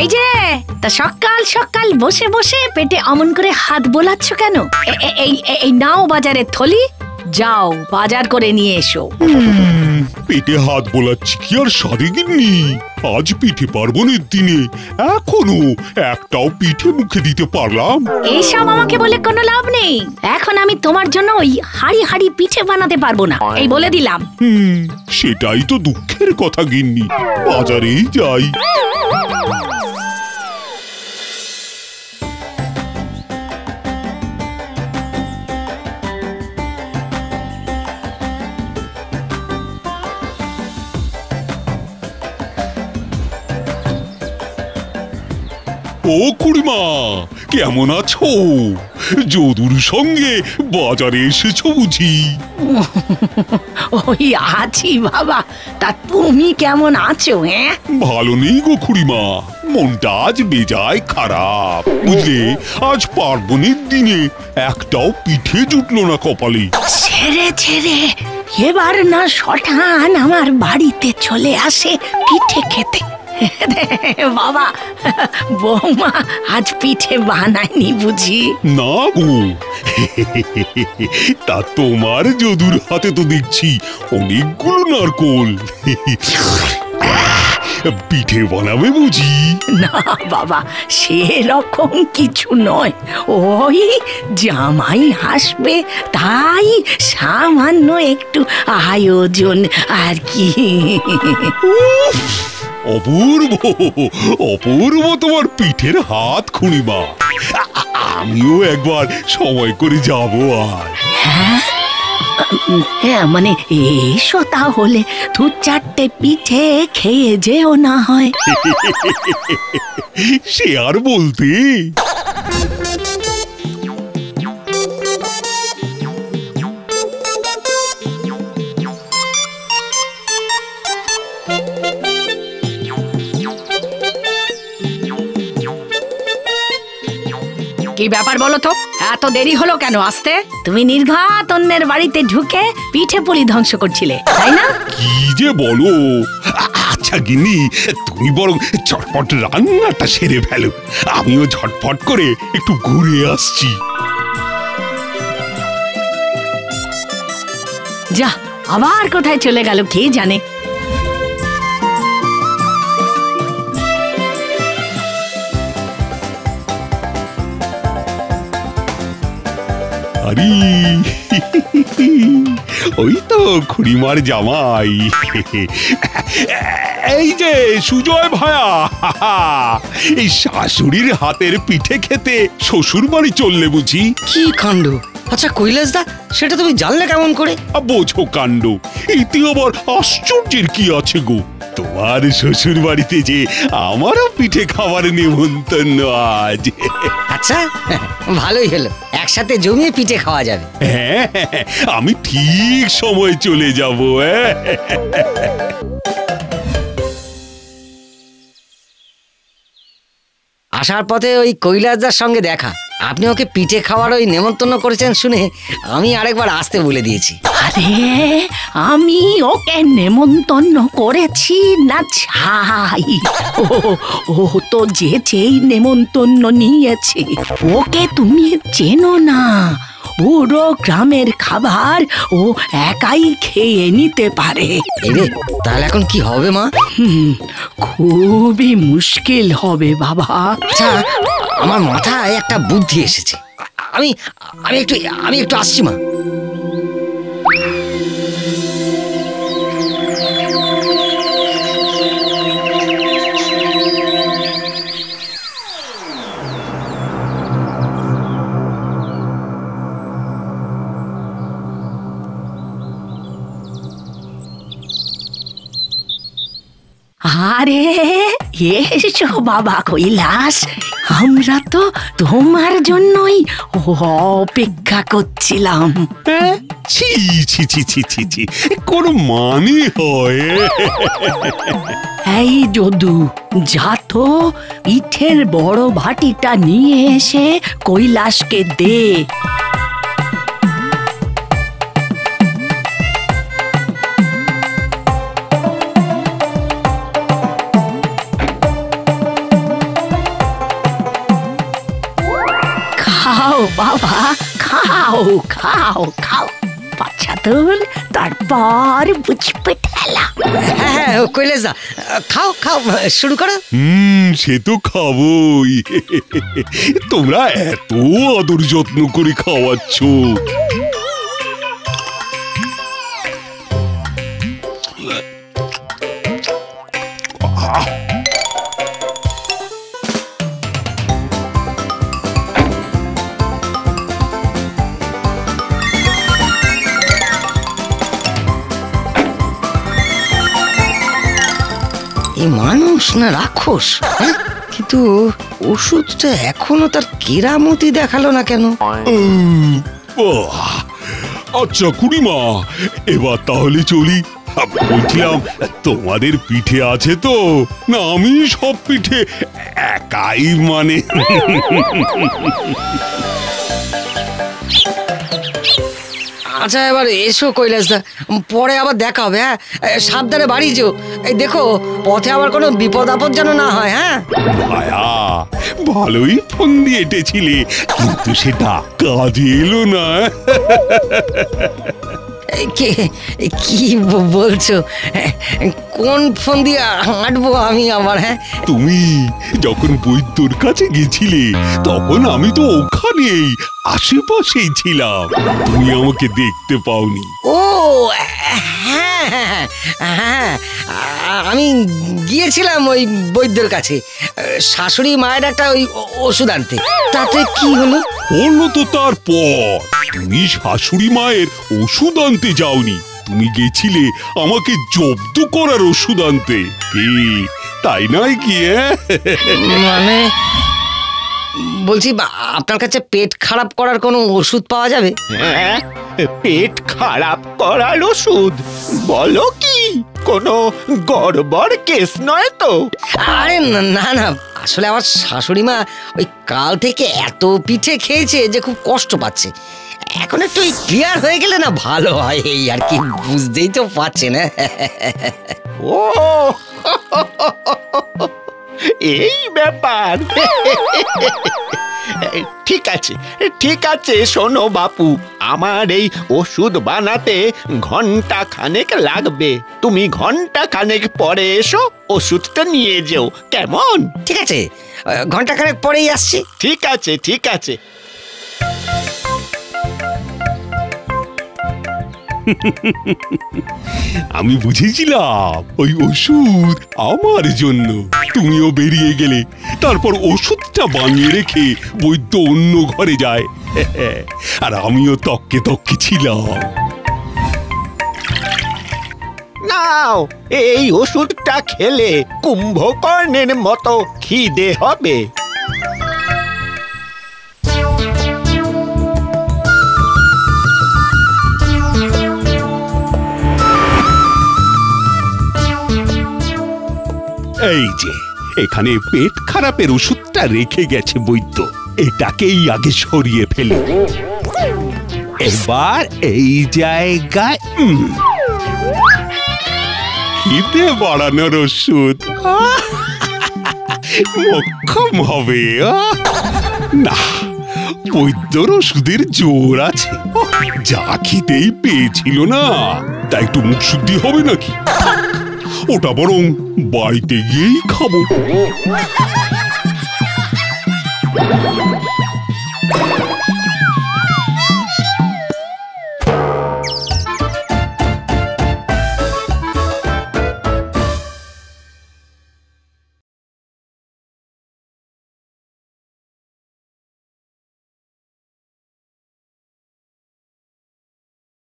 এই যে তা সকাল সকাল বসে বসে পেটে অমন করে হাত বোলাচ্ছ কেন? এই নাও বাজারের থলি, যাও বাজার করে নিয়ে এসো। পেটে হাত বোলাচ্ছি কি আর সাধে গিন্নি? আজ পিঠে পার্বণের দিনে এখনো একটাও পিঠে মুখে দিতে পারলাম? এইসব আমাকে বলে কোনো লাভ নেই। এখন আমি তোমার জন্য ওই হাড়ি হাড়ি পিঠে বানাতে পারবো না, এই বলে দিলাম। সেটাই তো দুঃখের কথা গিন্নি, বাজারেই যাই। ও খুড়িমা, কেমন আছো? যদুর সঙ্গে বাজারে এসেছো বুঝি? ওই আছি বাবা, তা তুমি কেমন আছো? ভালো নেই গো খুড়িমা, মনটা আজ বেজায় খারাপ বুঝলে। আজ পার্বণের দিনে একটাও পিঠে জুটলো না কপালে। ছেড়ে ছেড়ে এবার না শটান আমার বাড়িতে চলে আসে পিঠে খেতে। বাবা, বৌমা আজ পিঠে বানায়নি বুঝি? না গো, তা তোমার যদুর হাতে তো দেখছি অনেকগুলো নারকোল। পিঠে বানাবে বুঝি? না বাবা, সেরকম কিছু নয়, ওই জামাই আসবে তাই সামান্য একটু আয়োজন আর কি। অপূর্ব অপূর্ব তোমার পিঠের হাত খুড়িমা। আমিও একবার সময় করে যাব। আর হ্যাঁ, মানে এসো তাহলে, দু চারটে পিঠে খেয়ে যেও না হয়। সে আর বলতে। কি ব্যাপার বলো তো, এত দেরি হলো কেন আসতে? তুমি নির্ঘাত অন্যের বাড়িতে ঢুকে পিঠে পুলি ধ্বংস করছিলে, তাই না? কি যে বলো। আচ্ছা গিন্নি, তুমি বরং চটপট রান্নাটা সেরে ফেলো, আমিও ঝটপট করে একটু ঘুরে আসছি। যা, আবার কোথায় চলে গেল কে জানে। আরে ওই তো খুড়িমার জামাই। এই যে সুজয় ভায়া, এই শাশুড়ির হাতের পিঠে খেতে শ্বশুর বাড়ি চললে বুঝি? কি কাণ্ড! আচ্ছা কৈলাস দা, সেটা তুমি জানলে কেমন করে? বোঝো কাণ্ড, এতে আবার আশ্চর্যের কি আছে গো? তোমার শ্বশুর বাড়িতে যে আমারও পিঠে খাবার নেমন্তন্ন আজ। আচ্ছা, ভালোই হলো, একসাথে জমিয়ে পিঠে খাওয়া যাবে। হ্যাঁ, আমি ঠিক সময় চলে যাব। আসার পথে ওই কৈলাসদার সঙ্গে দেখা, আপনি ওকে পিঠে খাওয়ার ওই নেমন্তন্ন করেছেন শুনে আমি আরেকবার আসতে বলে দিয়েছি। আরে আমি ওকে নেমন্তন্ন করেছি না ছাই? ও তো যেই নেমন্তন্ন নিয়েছে, ওকে তুমি চেনো না। পুরো গ্রামের খাবার ও একাই খেয়ে নিতে পারে। এরে, তাহলে এখন কি হবে মা? খুবই মুশকিল হবে বাবা। আচ্ছা, আমার মাথায় একটা বুদ্ধি এসেছে। আমি একটু আসছি মা। আরে এসো বাবা কৈলাস, আমরা তো তোমার জন্যই অপেক্ষা করছিলাম। ছি ছি ছি ছি ছি ছি, কোন মানে হয়? এই যদু, যা তো পিঠের বড় ভাটিটা নিয়ে এসে কৈলাসকে দে। খাও খাও খাও, বাচ্চা তোর, তারপর বুঝবে ঠেলা। হ্যাঁ কৈলাস দা, খাও খাও, শুরু করো। সে তো খাবোই। তোমরা এত আদর যত্ন করে খাওয়াচ্ছ। এই মানুষ না রাক্ষস? হ্যাঁ? কিন্তু ওষুধটা এখনো তার কেরামতি দেখালো না কেন? আচ্ছা খুড়িমা, এবার তাহলে চলি। বলছিলাম, তোমাদের পিঠে আছে তো? না আমি সব পিঠে একাই মানে? আচ্ছা এবার এসো কৈলাস দা, পরে আবার দেখা হবে। হ্যাঁ, সাবধানে বাড়ি যেও। এই দেখো পথে আবার কোনো বিপদ আপদ যেন না হয়। হ্যাঁ ভায়া, ভালোই ফোন দিয়ে এটেছিলে, কিন্তু সেটা কাজে এলো না। কি বলছো? কোন ফোন দিয়ে হাঁটবো আমি আবার? হ্যাঁ, তুমি যখন বৈদ্যর কাছে গেছিলে তখন আমি তো ওখানেই আশেপাশেই ছিলাম, তুমি আমাকে দেখতে পাওনি। ও হ্যাঁ হ্যাঁ হ্যাঁ, আমি গিয়েছিলাম ওই বৈদ্যর কাছে শাশুড়ি মায়ের একটা ওই ওষুধ আনতে। তাতে কি হলো? হলো তো তারপর, তুমি শাশুড়ি মায়ের ওষুধ আনতে যাওনি, তুমি গেছিলে আমাকে জব্দ করার ওষুধ আনতে। কি তাই নয় কি? মানে বলছি, আপনার কাছে পেট খারাপ করার কোনো ওষুধ পাওয়া যাবে? হ্যাঁ, পেট খারাপ করার ওষুধ? বলো কি, কোনো গড়বড় কেস নয় তো? আরে না না, আসলে আমার শাশুড়ি মা ওই কাল থেকে এত পিঠে খেয়েছে যে খুব কষ্ট পাচ্ছে। এখন একটু ক্লিয়ার হয়ে গেলে না ভালো হয়, এই আর কি, বুঝতেই তো পারছেন। ও এই ব্যাপার। ঠিক আছে ঠিক আছে, শোনো বাপু, আমার এই ওষুধ বানাতে ঘন্টা খানেক লাগবে। তুমি ঘন্টা খানেক পরে এসো, ওষুধটা নিয়ে যেও, কেমন? ঠিক আছে, ঘন্টা খানেক পরেই আসছি। ঠিক আছে ঠিক আছে। আমি বুঝেছিলাম ওই ওষুধ আমার জন্য। তুমিও বেরিয়ে গেলে, তারপর ওষুধটা বানিয়ে রেখে বৈদ্য অন্য ঘরে যায়, আর আমিও তককে তককে ছিলাম। নাও, এই ওষুধটা খেলে কুম্ভকর্ণের মতো খিদে হবে। এই যে এখানে পেট খারাপের ওষুধটা রেখে গেছে বৈদ্য, এটাকেই আগে সরিয়ে ফেলি। এবার এই জায়গায় খিদে বাড়ানোর ওষুধ মোক্ষম হবে। না, বৈদ্যর ওষুধের জোর আছে। যা খিদেই পেয়েছিল না, তাই একটু মুখ শুদ্ধি হবে নাকি? ওটা বরং বাড়িতে গিয়েই খাবো।